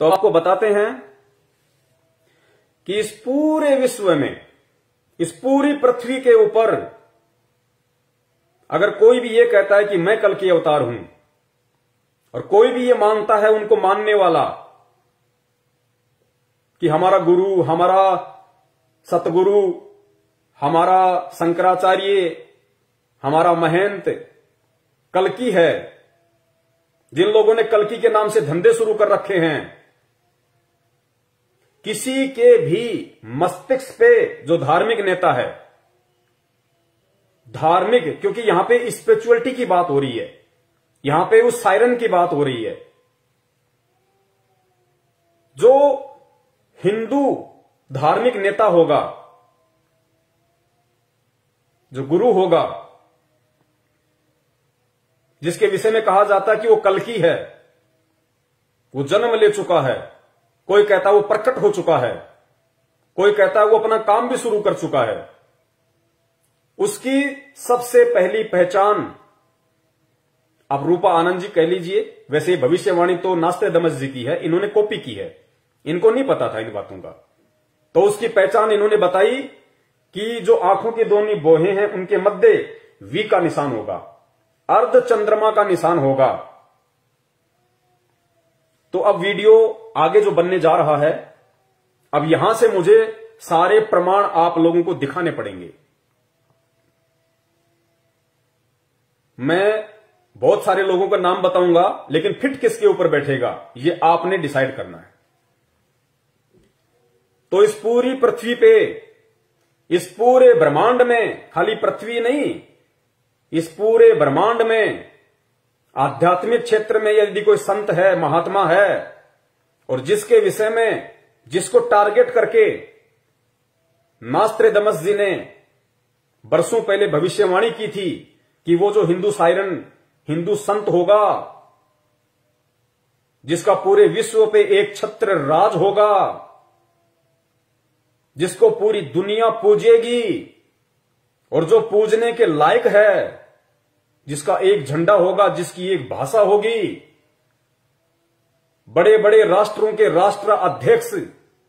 तो आपको बताते हैं कि इस पूरे विश्व में, इस पूरी पृथ्वी के ऊपर अगर कोई भी ये कहता है कि मैं कल की अवतार हूं, और कोई भी ये मानता है, उनको मानने वाला, कि हमारा गुरु, हमारा सतगुरु, हमारा शंकराचार्य, हमारा महंत कल्कि है, जिन लोगों ने कल्कि के नाम से धंधे शुरू कर रखे हैं, किसी के भी मस्तिष्क पे, जो धार्मिक नेता है, धार्मिक, क्योंकि यहां पे स्पिरिचुअलिटी की बात हो रही है, यहां पे उस सायरन की बात हो रही है, जो हिंदू धार्मिक नेता होगा, जो गुरु होगा, जिसके विषय में कहा जाता है कि वो कल्कि है, वो जन्म ले चुका है, कोई कहता है वो प्रकट हो चुका है, कोई कहता है वो अपना काम भी शुरू कर चुका है, उसकी सबसे पहली पहचान, आप रूपा आनंद जी कह लीजिए, वैसे भविष्यवाणी तो नास्तेदमस जी की है, इन्होंने कॉपी की है, इनको नहीं पता था इन बातों का। तो उसकी पहचान इन्होंने बताई कि जो आंखों की दोनों बोहें हैं उनके मध्य वी का निशान होगा, अर्ध चंद्रमा का निशान होगा। तो अब वीडियो आगे जो बनने जा रहा है, अब यहां से मुझे सारे प्रमाण आप लोगों को दिखाने पड़ेंगे। मैं बहुत सारे लोगों का नाम बताऊंगा, लेकिन फिट किसके ऊपर बैठेगा ये आपने डिसाइड करना है। तो इस पूरी पृथ्वी पे, इस पूरे ब्रह्मांड में, खाली पृथ्वी नहीं, इस पूरे ब्रह्मांड में आध्यात्मिक क्षेत्र में यदि कोई संत है, महात्मा है, और जिसके विषय में, जिसको टारगेट करके नास्त्रेदमस जी ने बरसों पहले भविष्यवाणी की थी कि वो जो हिंदू सायरन, हिंदू संत होगा, जिसका पूरे विश्व पे एक छत्र राज होगा, जिसको पूरी दुनिया पूजेगी, और जो पूजने के लायक है, जिसका एक झंडा होगा, जिसकी एक भाषा होगी, बड़े बड़े राष्ट्रों के राष्ट्र अध्यक्ष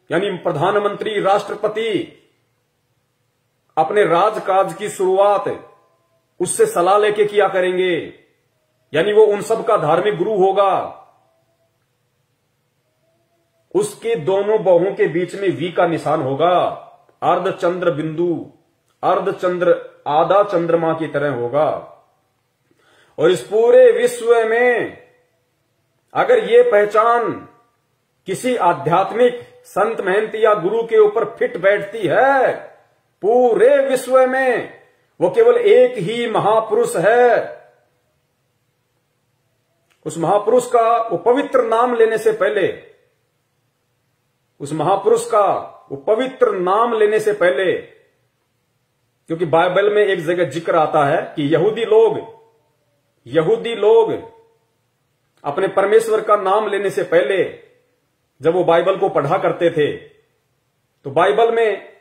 यानी प्रधानमंत्री, राष्ट्रपति अपने राजकाज की शुरुआत उससे सलाह लेके किया करेंगे, यानी वो उन सब का धार्मिक गुरु होगा। उसके दोनों बाहों के बीच में वी का निशान होगा, अर्धचंद्र बिंदु, अर्धचंद्र आधा चंद्रमा की तरह होगा। और इस पूरे विश्व में अगर ये पहचान किसी आध्यात्मिक संत, महंत या गुरु के ऊपर फिट बैठती है, पूरे विश्व में वो केवल एक ही महापुरुष है। उस महापुरुष का वो पवित्र नाम लेने से पहले, उस महापुरुष का वो पवित्र नाम लेने से पहले, क्योंकि बाइबल में एक जगह जिक्र आता है कि यहूदी लोग अपने परमेश्वर का नाम लेने से पहले जब वो बाइबल को पढ़ा करते थे, तो बाइबल में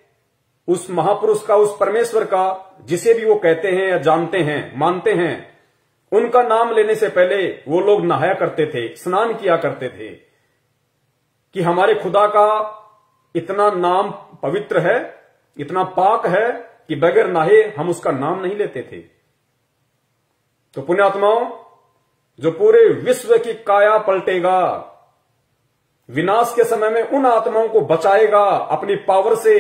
उस महापुरुष का, उस परमेश्वर का, जिसे भी वो कहते हैं या जानते हैं, मानते हैं, उनका नाम लेने से पहले वो लोग नहाया करते थे, स्नान किया करते थे कि हमारे खुदा का इतना नाम पवित्र है, इतना पाक है कि बगैर नहाए हम उसका नाम नहीं लेते थे। तो पुण्यात्माओं, जो पूरे विश्व की काया पलटेगा, विनाश के समय में उन आत्माओं को बचाएगा अपनी पावर से,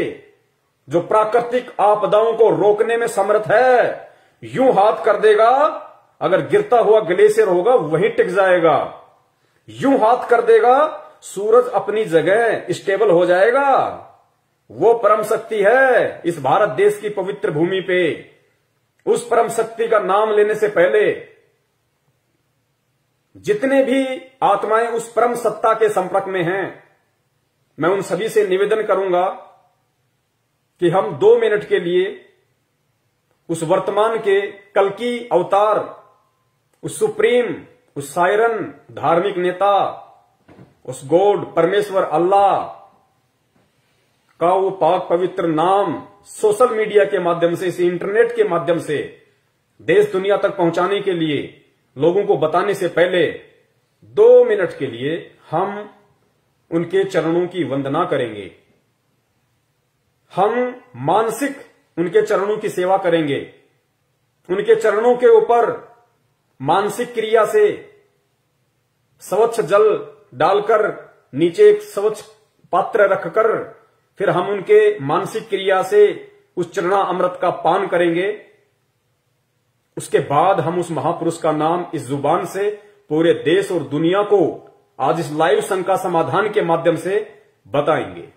जो प्राकृतिक आपदाओं को रोकने में समर्थ है, यूं हाथ कर देगा, अगर गिरता हुआ ग्लेशियर होगा वहीं टिक जाएगा। यूं हाथ कर देगा, सूरज अपनी जगह स्टेबल हो जाएगा। वो परम शक्ति है इस भारत देश की पवित्र भूमि पे। उस परम शक्ति का नाम लेने से पहले जितने भी आत्माएं उस परम सत्ता के संपर्क में हैं, मैं उन सभी से निवेदन करूंगा कि हम 2 मिनट के लिए उस वर्तमान के कल्कि अवतार, उस सुप्रीम, उस सायरन धार्मिक नेता, उस गॉड परमेश्वर अल्लाह का वो पाक पवित्र नाम सोशल मीडिया के माध्यम से, इस इंटरनेट के माध्यम से देश दुनिया तक पहुंचाने के लिए, लोगों को बताने से पहले 2 मिनट के लिए हम उनके चरणों की वंदना करेंगे, हम मानसिक उनके चरणों की सेवा करेंगे, उनके चरणों के ऊपर मानसिक क्रिया से स्वच्छ जल डालकर नीचे एक स्वच्छ पात्र रखकर फिर हम उनके मानसिक क्रिया से उस चरणा अमृत का पान करेंगे। उसके बाद हम उस महापुरुष का नाम इस जुबान से पूरे देश और दुनिया को आज इस लाइव शंका समाधान के माध्यम से बताएंगे।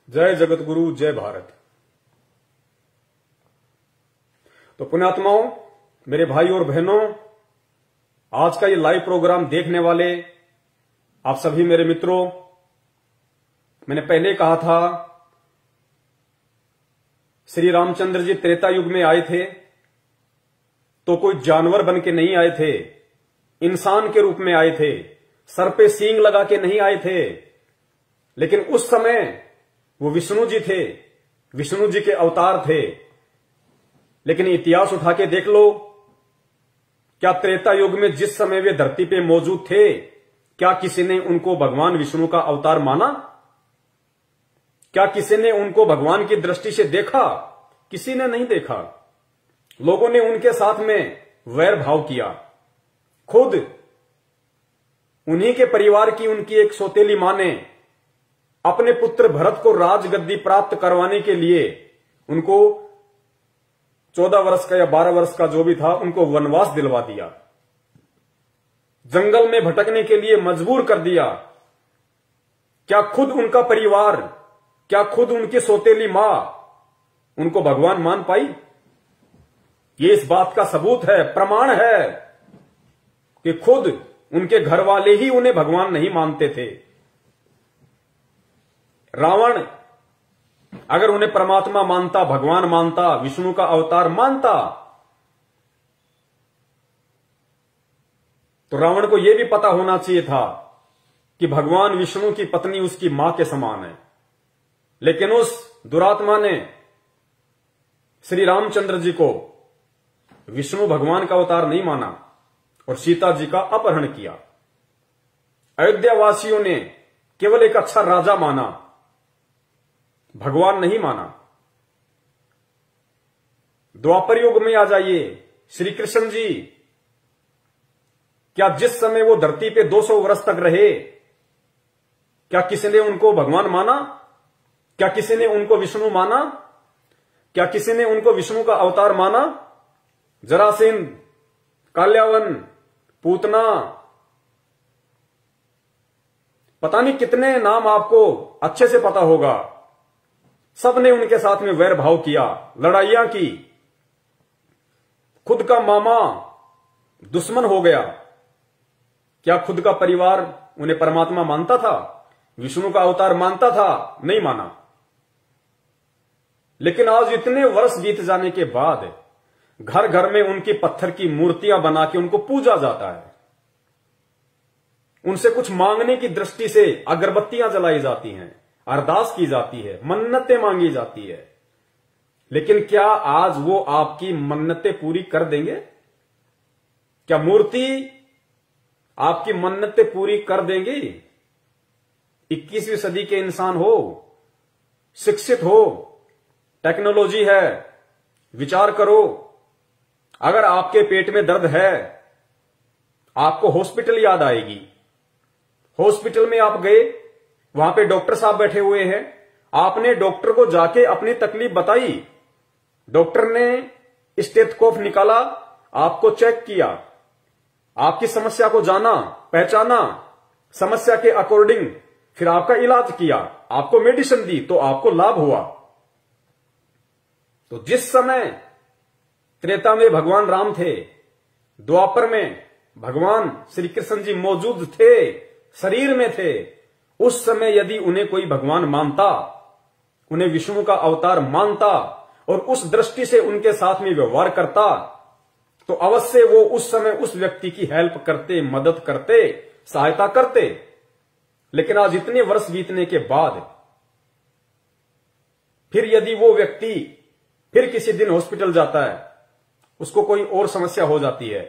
जय जगत गुरु, जय भारत। तो पुण्यात्माओं, मेरे भाई और बहनों, आज का ये लाइव प्रोग्राम देखने वाले आप सभी मेरे मित्रों, मैंने पहले कहा था श्री रामचंद्र जी त्रेता युग में आए थे तो कोई जानवर बन के नहीं आए थे, इंसान के रूप में आए थे, सर पे सींग लगा के नहीं आए थे। लेकिन उस समय वो विष्णु जी थे, विष्णु जी के अवतार थे। लेकिन इतिहास उठा के देख लो, क्या त्रेता युग में जिस समय वे धरती पे मौजूद थे, क्या किसी ने उनको भगवान विष्णु का अवतार माना? क्या किसी ने उनको भगवान की दृष्टि से देखा? किसी ने नहीं देखा। लोगों ने उनके साथ में वैर भाव किया। खुद उन्हीं के परिवार की उनकी एक सौतेली मां ने अपने पुत्र भरत को राजगद्दी प्राप्त करवाने के लिए उनको 14 वर्ष का या 12 वर्ष का जो भी था, उनको वनवास दिलवा दिया, जंगल में भटकने के लिए मजबूर कर दिया। क्या खुद उनका परिवार, क्या खुद उनकी सौतेली मां उनको भगवान मान पाई? ये इस बात का सबूत है, प्रमाण है कि खुद उनके घर वाले ही उन्हें भगवान नहीं मानते थे। रावण अगर उन्हें परमात्मा मानता, भगवान मानता, विष्णु का अवतार मानता, तो रावण को यह भी पता होना चाहिए था कि भगवान विष्णु की पत्नी उसकी मां के समान है। लेकिन उस दुरात्मा ने श्री रामचंद्र जी को विष्णु भगवान का अवतार नहीं माना और सीता जी का अपहरण किया। अयोध्या वासियों ने केवल एक अच्छा राजा माना, भगवान नहीं माना। द्वापर युग में आ जाइए, श्री कृष्ण जी, क्या जिस समय वो धरती पे 200 वर्ष तक रहे, क्या किसी ने उनको भगवान माना? क्या किसी ने उनको विष्णु माना? क्या किसी ने उनको विष्णु का अवतार माना? जरासेन, काल्यावन, पूतना, पता नहीं कितने नाम आपको अच्छे से पता होगा। सबने उनके साथ में वैर भाव किया, लड़ाइयां की, खुद का मामा दुश्मन हो गया। क्या खुद का परिवार उन्हें परमात्मा मानता था, विष्णु का अवतार मानता था? नहीं माना। लेकिन आज इतने वर्ष बीत जाने के बाद घर घर में उनकी पत्थर की मूर्तियां बना के उनको पूजा जाता है, उनसे कुछ मांगने की दृष्टि से अगरबत्तियां जलाई जाती हैं, अरदास की जाती है, मन्नतें मांगी जाती है। लेकिन क्या आज वो आपकी मन्नतें पूरी कर देंगे? क्या मूर्ति आपकी मन्नतें पूरी कर देंगी? 21वीं सदी के इंसान हो, शिक्षित हो, टेक्नोलॉजी है, विचार करो। अगर आपके पेट में दर्द है, आपको हॉस्पिटल याद आएगी। हॉस्पिटल में आप गए, वहां पे डॉक्टर साहब बैठे हुए हैं, आपने डॉक्टर को जाके अपनी तकलीफ बताई, डॉक्टर ने स्टेथोस्कोप निकाला, आपको चेक किया, आपकी समस्या को जाना, पहचाना, समस्या के अकॉर्डिंग फिर आपका इलाज किया, आपको मेडिसिन दी, तो आपको लाभ हुआ। तो जिस समय त्रेता में भगवान राम थे, द्वापर में भगवान श्री कृष्ण जी मौजूद थे, शरीर में थे, उस समय यदि उन्हें कोई भगवान मानता, उन्हें विष्णु का अवतार मानता और उस दृष्टि से उनके साथ में व्यवहार करता, तो अवश्य वो उस समय उस व्यक्ति की हेल्प करते, मदद करते, सहायता करते। लेकिन आज इतने वर्ष बीतने के बाद फिर यदि वो व्यक्ति फिर किसी दिन हॉस्पिटल जाता है, उसको कोई और समस्या हो जाती है,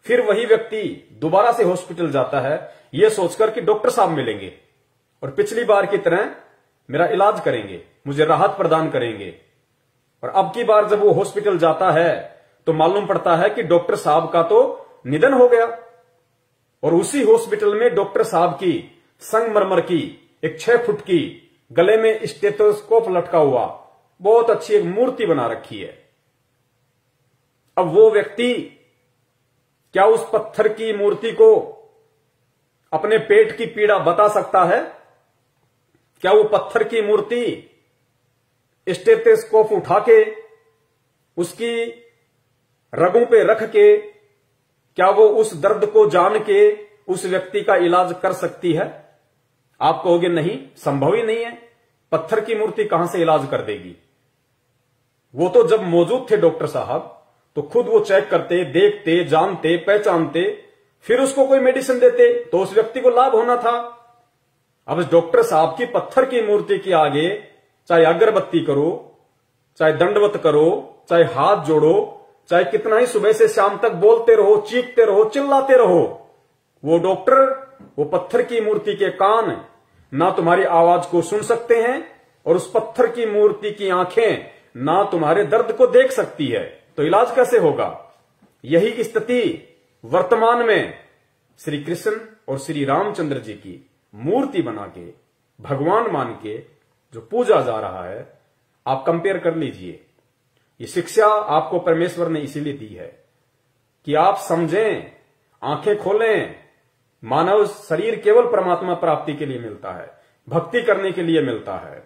फिर वही व्यक्ति दोबारा से हॉस्पिटल जाता है, यह सोचकर कि डॉक्टर साहब मिलेंगे और पिछली बार की तरह मेरा इलाज करेंगे, मुझे राहत प्रदान करेंगे। और अब की बार जब वो हॉस्पिटल जाता है तो मालूम पड़ता है कि डॉक्टर साहब का तो निधन हो गया, और उसी हॉस्पिटल में डॉक्टर साहब की संगमरमर की एक 6 फुट की गले में स्टेथोस्कोप लटका हुआ बहुत अच्छी एक मूर्ति बना रखी है। अब वो व्यक्ति क्या उस पत्थर की मूर्ति को अपने पेट की पीड़ा बता सकता है? क्या वो पत्थर की मूर्ति स्टेथोस्कोप उठा के उसकी रगों पे रख के क्या वो उस दर्द को जान के उस व्यक्ति का इलाज कर सकती है? आप कहोगे नहीं, संभव ही नहीं है, पत्थर की मूर्ति कहां से इलाज कर देगी। वो तो जब मौजूद थे डॉक्टर साहब तो खुद वो चेक करते, देखते, जानते, पहचानते, फिर उसको कोई मेडिसिन देते तो उस व्यक्ति को लाभ होना था। अब इस डॉक्टर साहब की पत्थर की मूर्ति के आगे चाहे अगरबत्ती करो, चाहे दंडवत करो, चाहे हाथ जोड़ो, चाहे कितना ही सुबह से शाम तक बोलते रहो, चीखते रहो, चिल्लाते रहो, वो डॉक्टर वो पत्थर की मूर्ति के कान ना तुम्हारी आवाज को सुन सकते हैं और उस पत्थर की मूर्ति की आंखें ना तुम्हारे दर्द को देख सकती है, तो इलाज कैसे होगा। यही स्थिति वर्तमान में श्री कृष्ण और श्री रामचंद्र जी की मूर्ति बना के भगवान मान के जो पूजा जा रहा है, आप कंपेयर कर लीजिए। ये शिक्षा आपको परमेश्वर ने इसीलिए दी है कि आप समझें, आंखें खोलें। मानव शरीर केवल परमात्मा प्राप्ति के लिए मिलता है, भक्ति करने के लिए मिलता है,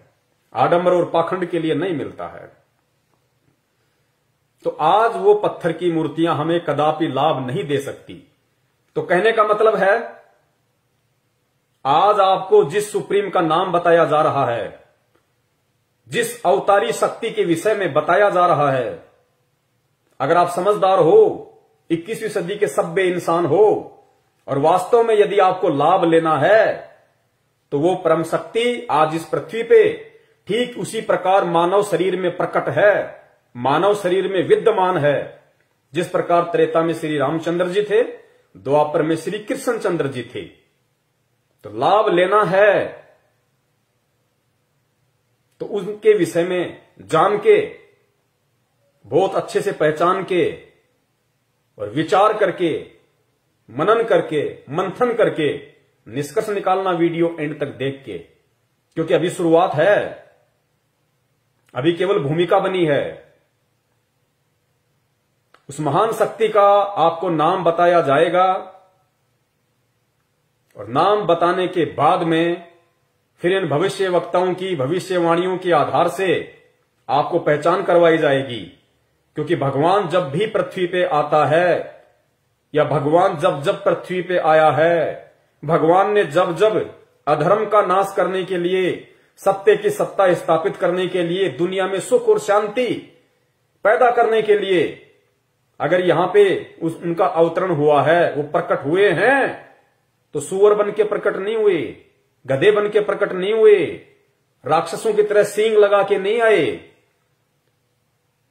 आडंबर और पाखंड के लिए नहीं मिलता है। तो आज वो पत्थर की मूर्तियां हमें कदापि लाभ नहीं दे सकती। तो कहने का मतलब है, आज आपको जिस सुप्रीम का नाम बताया जा रहा है, जिस अवतारी शक्ति के विषय में बताया जा रहा है, अगर आप समझदार हो, 21वीं सदी के सभ्य इंसान हो और वास्तव में यदि आपको लाभ लेना है, तो वो परम शक्ति आज इस पृथ्वी पे ठीक उसी प्रकार मानव शरीर में प्रकट है, मानव शरीर में विद्यमान है। जिस प्रकार त्रेता में श्री रामचंद्र जी थे, द्वापर में श्री कृष्ण चंद्र जी थे। तो लाभ लेना है तो उनके विषय में जान के, बहुत अच्छे से पहचान के और विचार करके, मनन करके, मंथन करके निष्कर्ष निकालना वीडियो एंड तक देख के, क्योंकि अभी शुरुआत है, अभी केवल भूमिका बनी है। उस महान शक्ति का आपको नाम बताया जाएगा और नाम बताने के बाद में फिर इन भविष्य वक्ताओं की भविष्यवाणियों के आधार से आपको पहचान करवाई जाएगी। क्योंकि भगवान जब भी पृथ्वी पे आता है, या भगवान जब जब पृथ्वी पे आया है, भगवान ने जब जब अधर्म का नाश करने के लिए, सत्य की सत्ता स्थापित करने के लिए, दुनिया में सुख और शांति पैदा करने के लिए अगर यहां पे उनका अवतरण हुआ है, वो प्रकट हुए हैं, तो सुअर बन के प्रकट नहीं हुए, गधे बन के प्रकट नहीं हुए, राक्षसों की तरह सींग लगा के नहीं आए।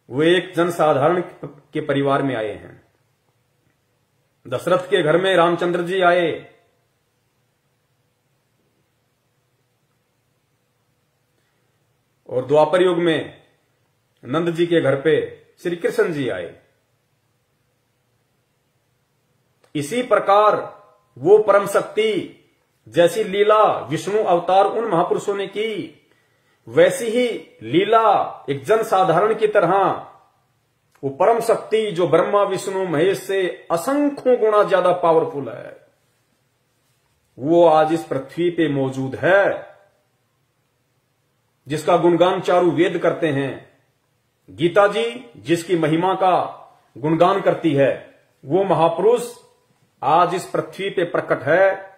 वो एक जनसाधारण के परिवार में आए हैं। दशरथ के घर में रामचंद्र जी आए, और द्वापर युग में नंद जी के घर पे श्री कृष्ण जी आए। इसी प्रकार वो परम शक्ति जैसी लीला विष्णु अवतार उन महापुरुषों ने की, वैसी ही लीला एक जन साधारण की तरह वो परम शक्ति जो ब्रह्मा विष्णु महेश से असंख्यों गुना ज्यादा पावरफुल है, वो आज इस पृथ्वी पे मौजूद है, जिसका गुणगान चारों वेद करते हैं। गीता जी जिसकी महिमा का गुणगान करती है, वो महापुरुष आज इस पृथ्वी पे प्रकट है,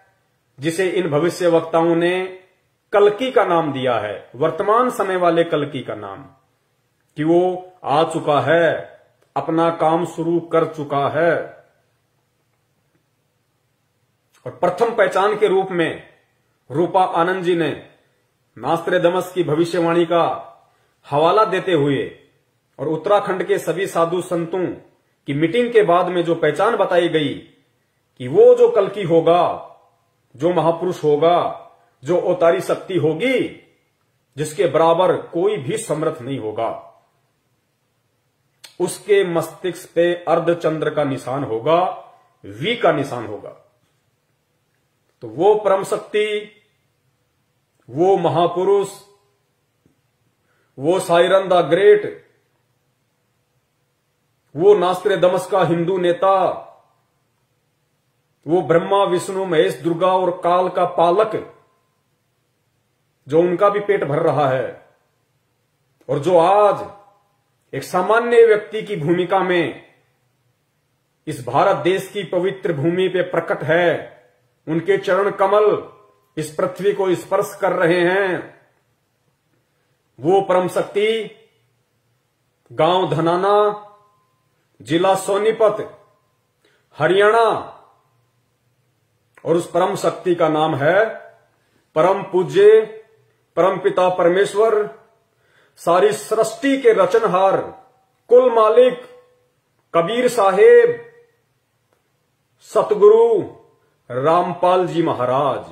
जिसे इन भविष्य वक्ताओं ने कल्कि का नाम दिया है, वर्तमान समय वाले कल्कि का नाम, कि वो आ चुका है, अपना काम शुरू कर चुका है। और प्रथम पहचान के रूप में रूपा आनंद जी ने नास्त्रेदमस की भविष्यवाणी का हवाला देते हुए और उत्तराखंड के सभी साधु संतों की मीटिंग के बाद में जो पहचान बताई गई कि वो जो कल्कि होगा, जो महापुरुष होगा, जो अवतारी शक्ति होगी, जिसके बराबर कोई भी समर्थ नहीं होगा, उसके मस्तिष्क पे अर्धचंद्र का निशान होगा, वी का निशान होगा। तो वो परम शक्ति, वो महापुरुष, वो साइरन द ग्रेट, वो नास्त्रेदमस का हिंदू नेता, वो ब्रह्मा विष्णु महेश दुर्गा और काल का पालक, जो उनका भी पेट भर रहा है, और जो आज एक सामान्य व्यक्ति की भूमिका में इस भारत देश की पवित्र भूमि पे प्रकट है, उनके चरण कमल इस पृथ्वी को स्पर्श कर रहे हैं। वो परम शक्ति गांव धनाना, जिला सोनीपत, हरियाणा, और उस परम शक्ति का नाम है परम पूज्य परम पिता परमेश्वर, सारी सृष्टि के रचनहार, कुल मालिक कबीर साहेब सतगुरु रामपाल जी महाराज।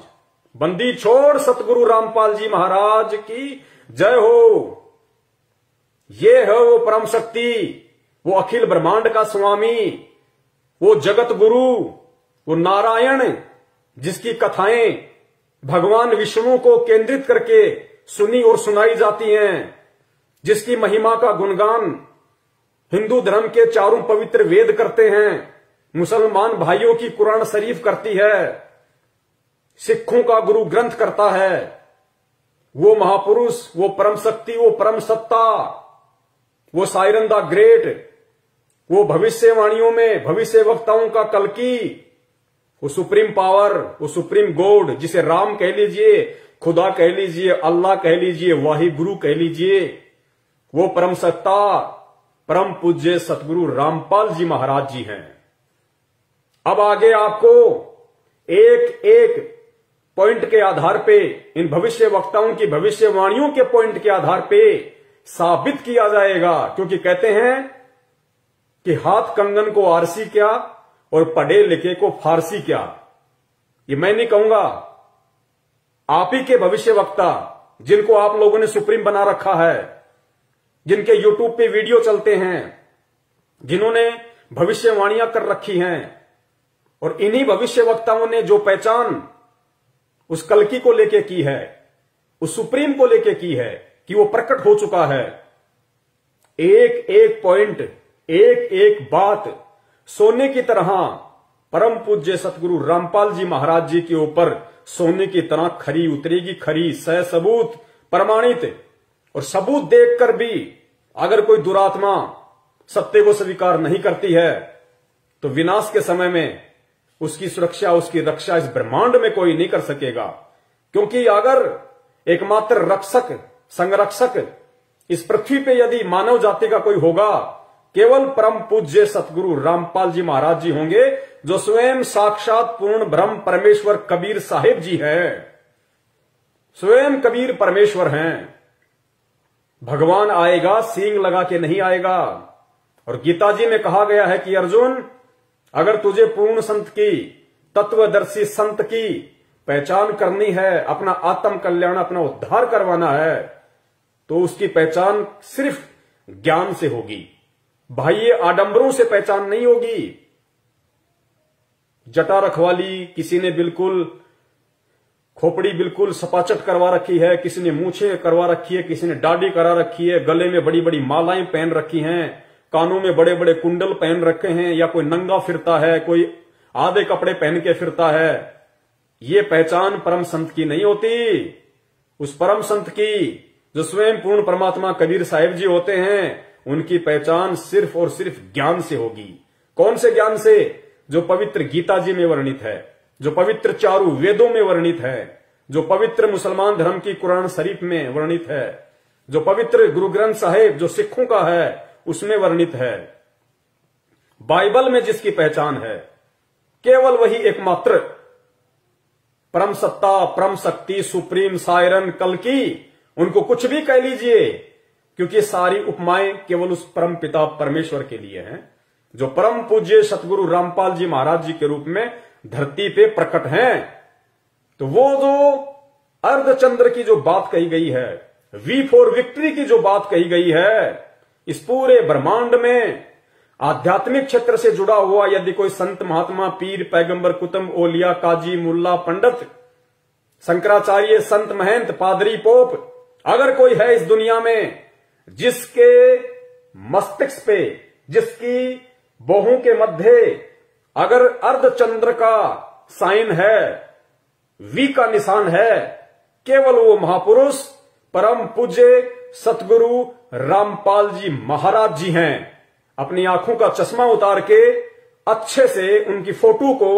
बंदी छोड़ सतगुरु रामपाल जी महाराज की जय हो। ये है वो परम शक्ति, वो अखिल ब्रह्मांड का स्वामी, वो जगत गुरु, वो नारायण, जिसकी कथाएं भगवान विष्णु को केंद्रित करके सुनी और सुनाई जाती हैं, जिसकी महिमा का गुणगान हिंदू धर्म के चारों पवित्र वेद करते हैं, मुसलमान भाइयों की कुरान शरीफ करती है, सिखों का गुरु ग्रंथ करता है। वो महापुरुष, वो परम शक्ति, वो परम सत्ता, वो साइरन द ग्रेट, वो भविष्यवाणियों में भविष्य वक्ताओं का कल्कि, वो सुप्रीम पावर, वो सुप्रीम गॉड, जिसे राम कह लीजिए, खुदा कह लीजिए, अल्लाह कह लीजिए, वाहि गुरु कह लीजिए, वो परम सत्ता परम पूज्य सतगुरु रामपाल जी महाराज जी हैं। अब आगे आपको एक एक पॉइंट के आधार पे, इन भविष्य वक्ताओं की भविष्यवाणियों के पॉइंट के आधार पे साबित किया जाएगा, क्योंकि कहते हैं कि हाथ कंगन को आरसी क्या और पढ़े लिखे को फारसी क्या। ये मैं नहीं कहूंगा, आप ही के भविष्य वक्ता, जिनको आप लोगों ने सुप्रीम बना रखा है, जिनके यूट्यूब पे वीडियो चलते हैं, जिन्होंने भविष्यवाणियां कर रखी हैं, और इन्हीं भविष्य वक्ताओं ने जो पहचान उस कल्कि को लेके की है, उस सुप्रीम को लेके की है कि वो प्रकट हो चुका है। एक एक पॉइंट, एक एक बात सोने की तरह परम पूज्य सतगुरु रामपाल जी महाराज जी के ऊपर सोने की तरह खरी उतरेगी, खरी सह सबूत प्रमाणित। और सबूत देखकर भी अगर कोई दुरात्मा सत्य को स्वीकार नहीं करती है, तो विनाश के समय में उसकी सुरक्षा, उसकी रक्षा इस ब्रह्मांड में कोई नहीं कर सकेगा। क्योंकि अगर एकमात्र रक्षक, संरक्षक इस पृथ्वी पे यदि मानव जाति का कोई होगा, केवल परम पूज्य सतगुरु रामपाल जी महाराज जी होंगे, जो स्वयं साक्षात पूर्ण ब्रह्म परमेश्वर कबीर साहिब जी हैं। स्वयं कबीर परमेश्वर हैं। भगवान आएगा सींग लगा के नहीं आएगा। और गीता जी में कहा गया है कि अर्जुन, अगर तुझे पूर्ण संत की, तत्वदर्शी संत की पहचान करनी है, अपना आत्म कल्याण, अपना उद्धार करवाना है, तो उसकी पहचान सिर्फ ज्ञान से होगी, बाह्य आडंबरों से पहचान नहीं होगी। जटा रखवाली, किसी ने बिल्कुल खोपड़ी बिल्कुल सपाचट करवा रखी है, किसी ने मूछें करवा रखी है, किसी ने दाढ़ी करा रखी है, गले में बड़ी बड़ी मालाएं पहन रखी हैं, कानों में बड़े बड़े कुंडल पहन रखे हैं, या कोई नंगा फिरता है, कोई आधे कपड़े पहन के फिरता है, ये पहचान परम संत की नहीं होती। उस परम संत की जो स्वयं पूर्ण परमात्मा कबीर साहिब जी होते हैं, उनकी पहचान सिर्फ और सिर्फ ज्ञान से होगी। कौन से ज्ञान से? जो पवित्र गीता जी में वर्णित है, जो पवित्र चारों वेदों में वर्णित है, जो पवित्र मुसलमान धर्म की कुरान शरीफ में वर्णित है, जो पवित्र गुरु ग्रंथ साहिब जो सिखों का है उसमें वर्णित है। बाइबल में जिसकी पहचान है, केवल वही एकमात्र परम सत्ता, परम शक्ति, सुप्रीम सायरन, कल्कि, उनको कुछ भी कह लीजिए, क्योंकि सारी उपमाएं केवल उस परम पिता परमेश्वर के लिए हैं, जो परम पूज्य सतगुरु रामपाल जी महाराज जी के रूप में धरती पे प्रकट हैं। तो वो जो अर्धचंद्र की जो बात कही गई है, वी फॉर विक्ट्री की जो बात कही गई है, इस पूरे ब्रह्मांड में आध्यात्मिक क्षेत्र से जुड़ा हुआ यदि कोई संत, महात्मा, पीर, पैगंबर, कुतुब, ओलिया, काजी, मुल्ला, पंडित, शंकराचार्य, संत, महंत, पादरी, पोप, अगर कोई है इस दुनिया में जिसके मस्तिष्क पे, जिसकी बाहों के मध्य अगर अर्धचंद्र का साइन है, वी का निशान है, केवल वो महापुरुष परम पूज्य सतगुरु रामपाल जी महाराज जी हैं। अपनी आंखों का चश्मा उतार के अच्छे से उनकी फोटो को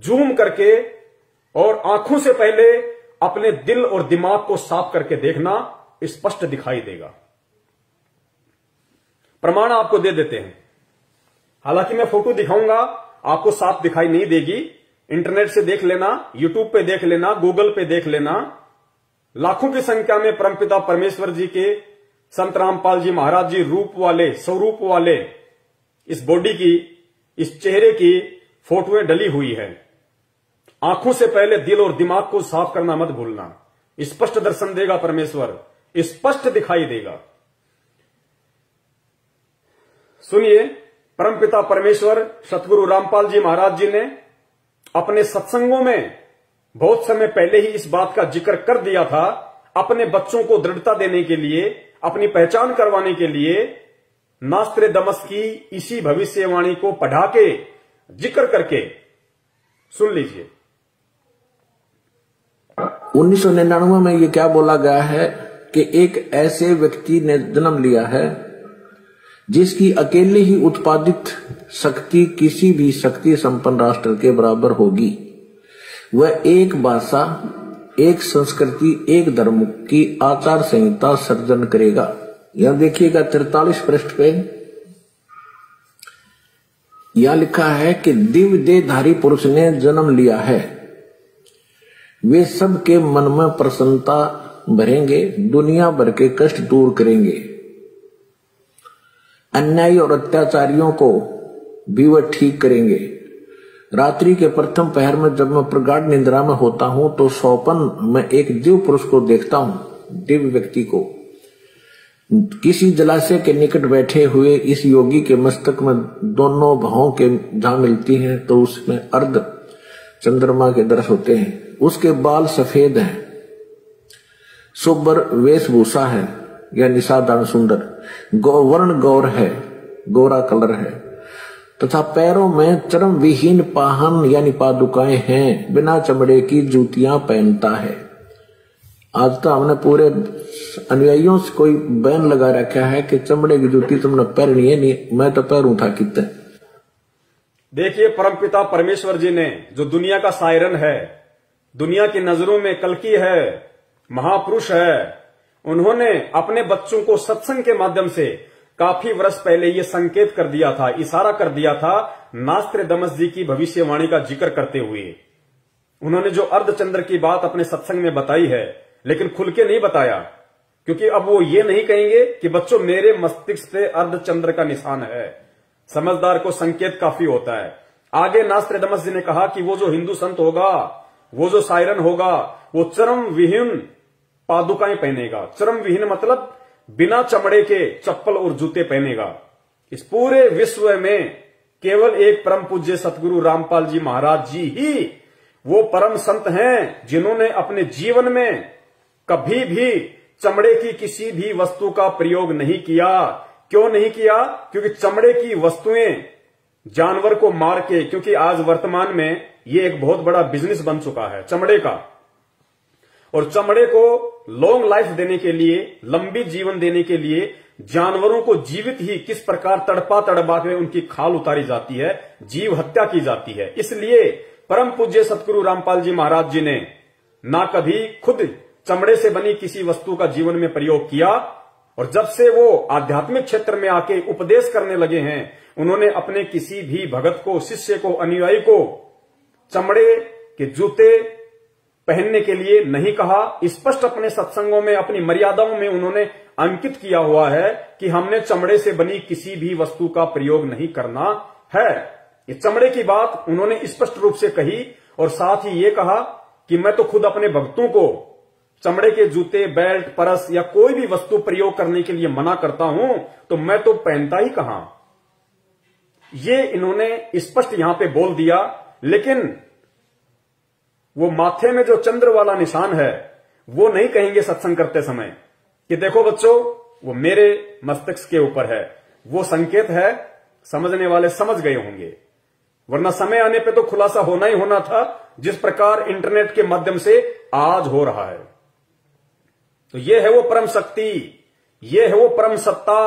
जूम करके और आंखों से पहले अपने दिल और दिमाग को साफ करके देखना, स्पष्ट दिखाई देगा। प्रमाण आपको दे देते हैं। हालांकि मैं फोटो दिखाऊंगा, आपको साफ दिखाई नहीं देगी। इंटरनेट से देख लेना, यूट्यूब पे देख लेना, गूगल पे देख लेना। लाखों की संख्या में परमपिता परमेश्वर जी के, संत रामपाल जी महाराज जी रूप वाले, स्वरूप वाले इस बॉडी की, इस चेहरे की फोटोएं डली हुई है। आंखों से पहले दिल और दिमाग को साफ करना मत भूलना। स्पष्ट दर्शन देगा परमेश्वर, स्पष्ट दिखाई देगा। सुनिए, परमपिता परमेश्वर सतगुरु रामपाल जी महाराज जी ने अपने सत्संगों में बहुत समय पहले ही इस बात का जिक्र कर दिया था। अपने बच्चों को दृढ़ता देने के लिए, अपनी पहचान करवाने के लिए नास्त्रेदमस की इसी भविष्यवाणी को पढ़ा के, जिक्र करके सुन लीजिए। 1999 में ये क्या बोला गया है कि एक ऐसे व्यक्ति ने जन्म लिया है जिसकी अकेले ही उत्पादित शक्ति किसी भी शक्ति संपन्न राष्ट्र के बराबर होगी। वह एक भाषा, एक संस्कृति, एक धर्म की आचार संहिता सर्जन करेगा। यह देखिएगा 43 पृष्ठ पे यह लिखा है कि दिव्य देहधारी पुरुष ने जन्म लिया है। वे सबके मन में प्रसन्नता भरेंगे, दुनिया भर के कष्ट दूर करेंगे। अन्यायी और अत्याचारियों को भी वह ठीक करेंगे। रात्रि के प्रथम पहर में जब मैं प्रगाढ़ निद्रा में होता हूं तो स्वप्न में एक दिव्य पुरुष को देखता हूं, दिव्य व्यक्ति को। किसी जलाशय के निकट बैठे हुए इस योगी के मस्तक में दोनों भावों के जहां मिलती हैं तो उसमें अर्ध चंद्रमा के दर्श होते हैं। उसके बाल सफेद हैं, सुबर वेशभूषा है या निसाधारण सुंदर, वर्ण गौर है, गोरा कलर है, तथा पैरों में चर्म विहीन पाहन यानी पादुकाएं हैं। बिना चमड़े की जूतियां पहनता है। आज तो हमने पूरे अनुयायियों से कोई बैन लगा रखा है कि चमड़े की जूती तुमने पहननी है नहीं, मैं तो पैरूं था कितने। देखिए, परमपिता परमेश्वर जी ने, जो दुनिया का सायरन है, दुनिया की नजरों में कल्कि है, महापुरुष है, उन्होंने अपने बच्चों को सत्संग के माध्यम से काफी वर्ष पहले ये संकेत कर दिया था, इशारा कर दिया था, नास्त्रेदमस जी की भविष्यवाणी का जिक्र करते हुए। उन्होंने जो अर्धचंद्र की बात अपने सत्संग में बताई है, लेकिन खुल के नहीं बताया, क्योंकि अब वो ये नहीं कहेंगे कि बच्चों मेरे मस्तिष्क पे अर्धचंद्र का निशान है। समझदार को संकेत काफी होता है। आगे नास्त्रेदमस जी ने कहा कि वो जो हिंदू संत होगा, वो जो सायरन होगा, वो चर्म विहीन पादुकाएं पहनेगा। चर्म विहीन मतलब बिना चमड़े के चप्पल और जूते पहनेगा। इस पूरे विश्व में केवल एक परम पूज्य सतगुरु रामपाल जी महाराज जी ही वो परम संत हैं जिन्होंने अपने जीवन में कभी भी चमड़े की किसी भी वस्तु का प्रयोग नहीं किया, क्यों नहीं किया? क्योंकि चमड़े की वस्तुएं जानवर को मार के, क्योंकि आज वर्तमान में ये एक बहुत बड़ा बिजनेस बन चुका है चमड़े का, और चमड़े को लॉन्ग लाइफ देने के लिए, लंबी जीवन देने के लिए जानवरों को जीवित ही किस प्रकार तड़पा तड़पा के उनकी खाल उतारी जाती है, जीव हत्या की जाती है। इसलिए परम पूज्य सतगुरु रामपाल जी महाराज जी ने ना कभी खुद चमड़े से बनी किसी वस्तु का जीवन में प्रयोग किया, और जब से वो आध्यात्मिक क्षेत्र में आके उपदेश करने लगे हैं, उन्होंने अपने किसी भी भगत को, शिष्य को, अनुयायी को चमड़े के जूते पहनने के लिए नहीं कहा। स्पष्ट अपने सत्संगों में, अपनी मर्यादाओं में उन्होंने अंकित किया हुआ है कि हमने चमड़े से बनी किसी भी वस्तु का प्रयोग नहीं करना है। ये चमड़े की बात उन्होंने स्पष्ट रूप से कही, और साथ ही ये कहा कि मैं तो खुद अपने भक्तों को चमड़े के जूते, बेल्ट, परस या कोई भी वस्तु प्रयोग करने के लिए मना करता हूं, तो मैं तो पहनता ही कहां। ये इन्होंने स्पष्ट यहां पे बोल दिया। लेकिन वो माथे में जो चंद्र वाला निशान है वो नहीं कहेंगे सत्संग करते समय कि देखो बच्चों वो मेरे मस्तिष्क के ऊपर है। वो संकेत है, समझने वाले समझ गए होंगे, वरना समय आने पे तो खुलासा होना ही होना था, जिस प्रकार इंटरनेट के माध्यम से आज हो रहा है। तो ये है वो परम शक्ति, ये है वो परम सत्ता,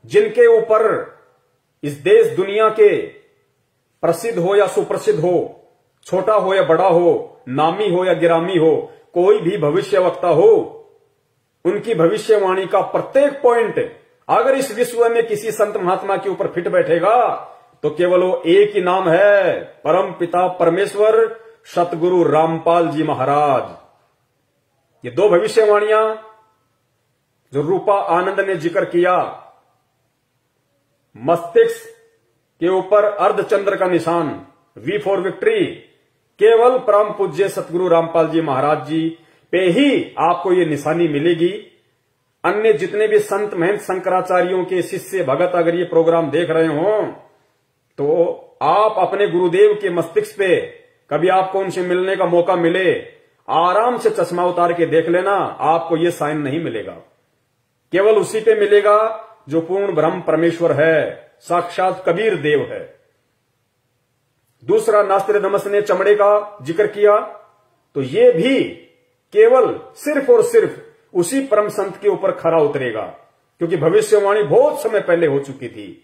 जिनके ऊपर इस देश दुनिया के प्रसिद्ध हो या सुप्रसिद्ध हो, छोटा हो या बड़ा हो, नामी हो या गिरामी हो, कोई भी भविष्यवक्ता हो, उनकी भविष्यवाणी का प्रत्येक पॉइंट अगर इस विश्व में किसी संत महात्मा के ऊपर फिट बैठेगा तो केवल वो एक ही नाम है, परम पिता परमेश्वर सतगुरु रामपाल जी महाराज। ये दो भविष्यवाणियां जो रूपा आनंद ने जिक्र किया, मस्तिष्क के ऊपर अर्धचंद्र का निशान, वी फॉर विक्ट्री, केवल परम पूज्य सतगुरु रामपाल जी महाराज जी पे ही आपको ये निशानी मिलेगी। अन्य जितने भी संत महंत शंकराचार्यों के शिष्य भगत अगर ये प्रोग्राम देख रहे हो तो आप अपने गुरुदेव के मस्तिष्क पे कभी आपको उनसे मिलने का मौका मिले, आराम से चश्मा उतार के देख लेना, आपको ये साइन नहीं मिलेगा। केवल उसी पे मिलेगा जो पूर्ण ब्रह्म परमेश्वर है, साक्षात कबीर देव है। दूसरा, नास्त्रोदामस ने चमड़े का जिक्र किया, तो ये भी केवल सिर्फ और सिर्फ उसी परम संत के ऊपर खरा उतरेगा, क्योंकि भविष्यवाणी बहुत समय पहले हो चुकी थी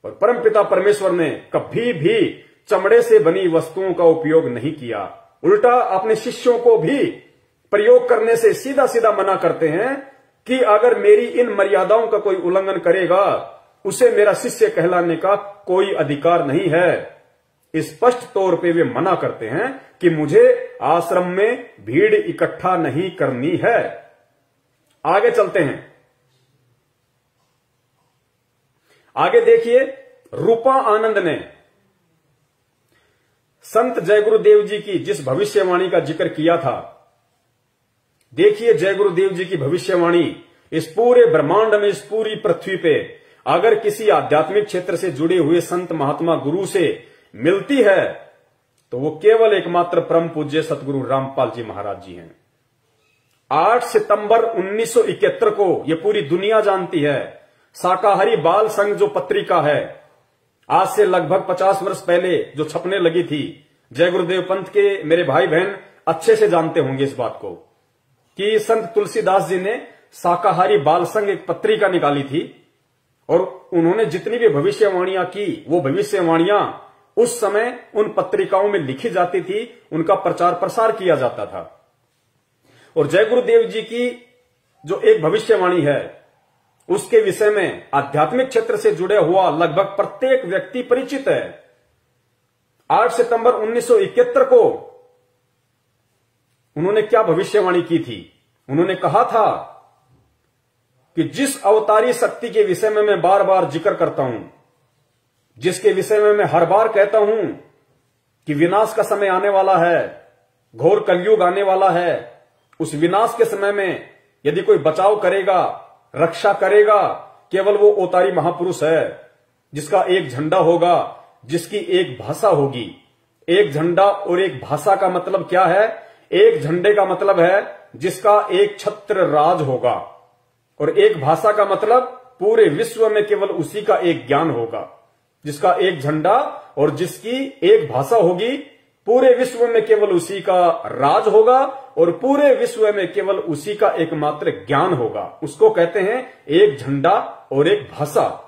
और परम पिता परमेश्वर ने कभी भी चमड़े से बनी वस्तुओं का उपयोग नहीं किया। उल्टा अपने शिष्यों को भी प्रयोग करने से सीधा सीधा मना करते हैं कि अगर मेरी इन मर्यादाओं का कोई उल्लंघन करेगा उसे मेरा शिष्य कहलाने का कोई अधिकार नहीं है। स्पष्ट तौर पे वे मना करते हैं कि मुझे आश्रम में भीड़ इकट्ठा नहीं करनी है। आगे चलते हैं, आगे देखिए, रूपा आनंद ने संत जय गुरुदेव जी की जिस भविष्यवाणी का जिक्र किया था, देखिए जय गुरुदेव जी की भविष्यवाणी इस पूरे ब्रह्मांड में, इस पूरी पृथ्वी पे अगर किसी आध्यात्मिक क्षेत्र से जुड़े हुए संत महात्मा गुरु से मिलती है तो वो केवल एकमात्र परम पूज्य सतगुरु रामपाल जी महाराज जी हैं। 8 सितंबर 1971 को ये पूरी दुनिया जानती है, शाकाहारी बाल संघ जो पत्रिका है, आज से लगभग 50 वर्ष पहले जो छपने लगी थी, जय गुरुदेव पंथ के मेरे भाई बहन अच्छे से जानते होंगे इस बात को कि संत तुलसीदास जी ने शाकाहारी बाल संघ एक पत्रिका निकाली थी और उन्होंने जितनी भी भविष्यवाणियां की, वो भविष्यवाणियां उस समय उन पत्रिकाओं में लिखी जाती थी, उनका प्रचार प्रसार किया जाता था। और जय गुरुदेव जी की जो एक भविष्यवाणी है उसके विषय में आध्यात्मिक क्षेत्र से जुड़े हुआ लगभग प्रत्येक व्यक्ति परिचित है। 8 सितंबर 1971 को उन्होंने क्या भविष्यवाणी की थी? उन्होंने कहा था कि जिस अवतारी शक्ति के विषय में मैं बार बार जिक्र करता हूं, जिसके विषय में मैं हर बार कहता हूं कि विनाश का समय आने वाला है, घोर कलयुग आने वाला है, उस विनाश के समय में यदि कोई बचाव करेगा, रक्षा करेगा, केवल वो अवतारी महापुरुष है, जिसका एक झंडा होगा, जिसकी एक भाषा होगी। एक झंडा और एक भाषा का मतलब क्या है? एक झंडे का मतलब है जिसका एक छत्र राज होगा, और एक भाषा का मतलब पूरे विश्व में केवल उसी का एक ज्ञान होगा, जिसका एक झंडा और जिसकी एक भाषा होगी। पूरे विश्व में केवल उसी का राज होगा और पूरे विश्व में केवल उसी का एकमात्र ज्ञान होगा। उसको कहते हैं एक झंडा और एक भाषा।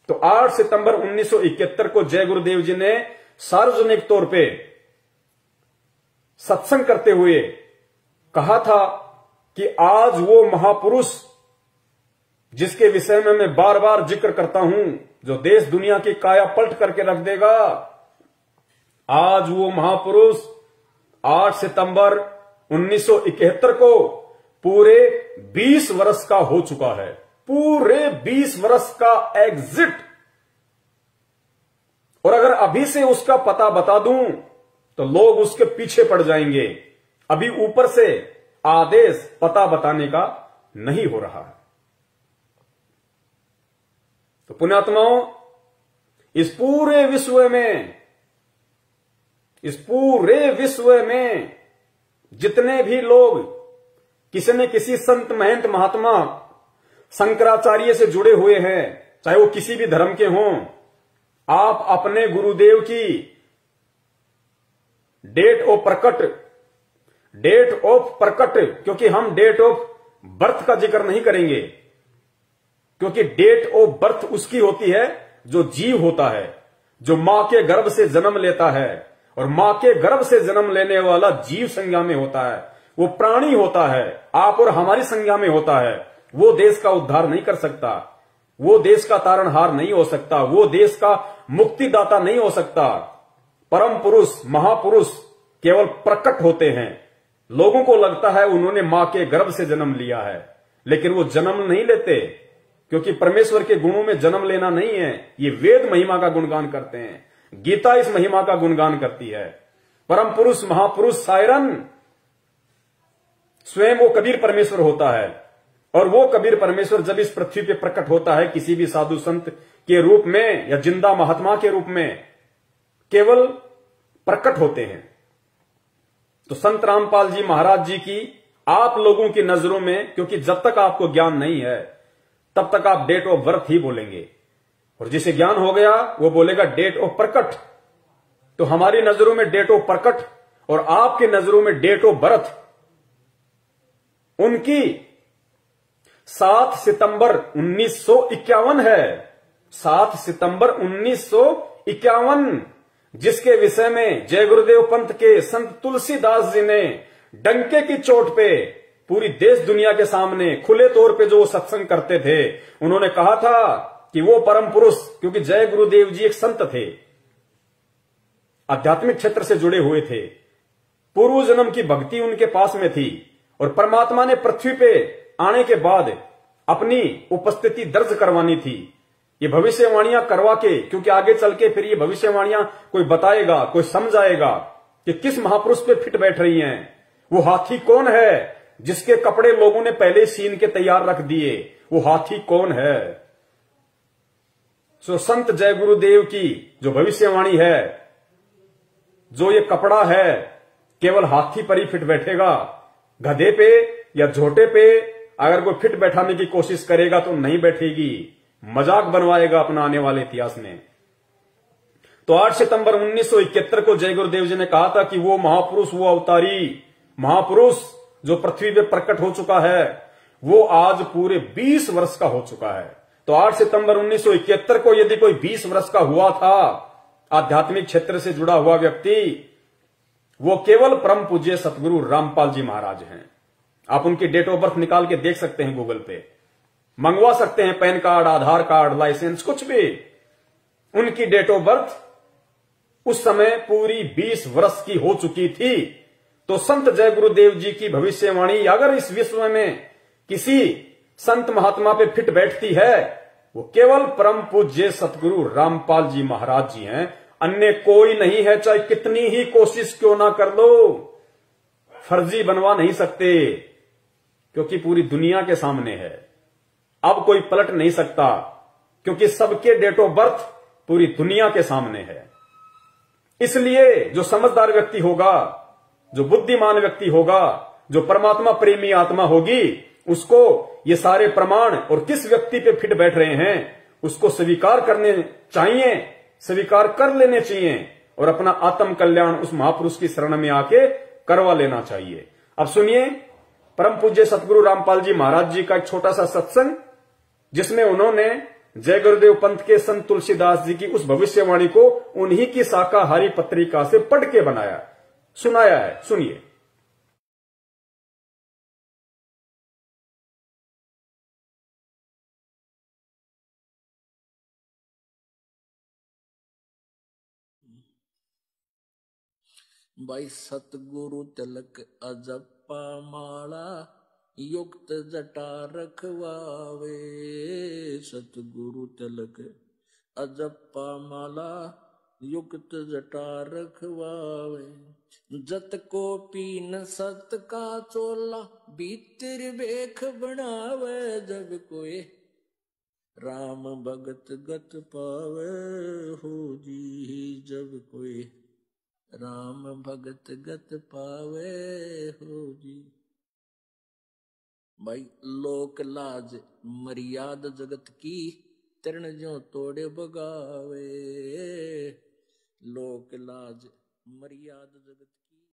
तो 8 सितंबर 1971 को जय गुरुदेव जी ने सार्वजनिक तौर पे सत्संग करते हुए कहा था कि आज वो महापुरुष जिसके विषय में मैं बार बार जिक्र करता हूं, जो देश दुनिया की काया पलट करके रख देगा, आज वो महापुरुष 8 सितंबर 1971 को पूरे 20 वर्ष का हो चुका है। पूरे 20 वर्ष का एग्जिट। और अगर अभी से उसका पता बता दूं तो लोग उसके पीछे पड़ जाएंगे। अभी ऊपर से आदेश पता बताने का नहीं हो रहा है। तो पुण्यात्माओं, इस पूरे विश्व में जितने भी लोग किसी न किसी संत महंत महात्मा शंकराचार्य से जुड़े हुए हैं, चाहे वो किसी भी धर्म के हों, आप अपने गुरुदेव की डेट ऑफ प्रकट, क्योंकि हम डेट ऑफ बर्थ का जिक्र नहीं करेंगे, क्योंकि डेट ऑफ बर्थ उसकी होती है जो जीव होता है, जो मां के गर्भ से जन्म लेता है। और मां के गर्भ से जन्म लेने वाला जीव संज्ञा में होता है, वो प्राणी होता है, आप और हमारी संज्ञा में होता है। वो देश का उद्धार नहीं कर सकता, वो देश का तारणहार नहीं हो सकता, वो देश का मुक्तिदाता नहीं हो सकता। परम पुरुष महापुरुष केवल प्रकट होते हैं। लोगों को लगता है उन्होंने मां के गर्भ से जन्म लिया है, लेकिन वो जन्म नहीं लेते, क्योंकि परमेश्वर के गुणों में जन्म लेना नहीं है। ये वेद महिमा का गुणगान करते हैं, गीता इस महिमा का गुणगान करती है। परम पुरुष महापुरुष सायरन स्वयं वो कबीर परमेश्वर होता है। और वो कबीर परमेश्वर जब इस पृथ्वी पे प्रकट होता है किसी भी साधु संत के रूप में या जिंदा महात्मा के रूप में, केवल प्रकट होते हैं। तो संत रामपाल जी महाराज जी की आप लोगों की नजरों में, क्योंकि जब तक आपको ज्ञान नहीं है तब तक आप डेट ऑफ बर्थ ही बोलेंगे, और जिसे ज्ञान हो गया वो बोलेगा डेट ऑफ प्रकट। तो हमारी नजरों में डेट ऑफ प्रकट और आपके नजरों में डेट ऑफ बर्थ उनकी 7 सितंबर 1951 है। 7 सितंबर 1951, जिसके विषय में जय गुरुदेव पंथ के संत तुलसीदास जी ने डंके की चोट पे पूरी देश दुनिया के सामने खुले तौर पे जो सत्संग करते थे, उन्होंने कहा था कि वो परम पुरुष, क्योंकि जय गुरुदेव जी एक संत थे, आध्यात्मिक क्षेत्र से जुड़े हुए थे, पूर्व जन्म की भक्ति उनके पास में थी, और परमात्मा ने पृथ्वी पे आने के बाद अपनी उपस्थिति दर्ज करवानी थी। ये भविष्यवाणियां करवा के, क्योंकि आगे चल के फिर ये भविष्यवाणियां कोई बताएगा, कोई समझाएगा कि किस महापुरुष पे फिट बैठ रही हैं। वो हाथी कौन है जिसके कपड़े लोगों ने पहले सीन के तैयार रख दिए, वो हाथी कौन है। सो संत जय गुरुदेव की जो भविष्यवाणी है, जो ये कपड़ा है केवल हाथी पर ही फिट बैठेगा, गधे पे या झोटे पे अगर कोई फिट बैठाने की कोशिश करेगा तो नहीं बैठेगी, मजाक बनवाएगा अपना आने वाले इतिहास में। तो 8 सितंबर 1971 को जय गुरुदेव जी ने कहा था कि वो महापुरुष, वो अवतारी महापुरुष जो पृथ्वी पे प्रकट हो चुका है, वो आज पूरे 20 वर्ष का हो चुका है। तो 8 सितंबर 1971 को यदि कोई 20 वर्ष का हुआ था आध्यात्मिक क्षेत्र से जुड़ा हुआ व्यक्ति, वो केवल परम पूज्य सतगुरु रामपाल जी महाराज हैं। आप उनकी डेट ऑफ बर्थ निकाल के देख सकते हैं, गूगल पे मंगवा सकते हैं, पैन कार्ड, आधार कार्ड, लाइसेंस, कुछ भी। उनकी डेट ऑफ बर्थ उस समय पूरी 20 वर्ष की हो चुकी थी। तो संत जय गुरुदेव जी की भविष्यवाणी अगर इस विश्व में किसी संत महात्मा पे फिट बैठती है, वो केवल परम पूज्य सतगुरु रामपाल जी महाराज जी हैं, अन्य कोई नहीं है। चाहे कितनी ही कोशिश क्यों ना कर लो, फर्जी बनवा नहीं सकते, क्योंकि पूरी दुनिया के सामने है। अब कोई पलट नहीं सकता, क्योंकि सबके डेट ऑफ बर्थ पूरी दुनिया के सामने है। इसलिए जो समझदार व्यक्ति होगा, जो बुद्धिमान व्यक्ति होगा, जो परमात्मा प्रेमी आत्मा होगी, उसको ये सारे प्रमाण और किस व्यक्ति पे फिट बैठ रहे हैं उसको स्वीकार करने चाहिए, स्वीकार कर लेने चाहिए और अपना आत्म कल्याण उस महापुरुष की शरण में आके करवा लेना चाहिए। अब सुनिए परम पूज्य सतगुरु रामपाल जी महाराज जी का एक छोटा सा सत्संग, जिसमें उन्होंने जय गुरुदेव पंथ के संत तुलसीदास जी की उस भविष्यवाणी को उन्हीं की शाकाहारी पत्रिका से पढ़ के बनाया सुनाया है। सुनिए। भाई सतगुरु तिलक अजप्पा माला युक्त जटा रखवावे, सतगुरु तिलक अजप्पा माला युक्त जटा रखवावे, जत को पीन सत का चोला भीतर बेख बनावे, जब कोई राम भगत गत पावे हो जी, जब कोई राम भगत गत पावे हो जी। भाई लोक लाज मर्याद जगत की तरण जो तोड़े बगावे, लोक लाज मर्याद जगत की।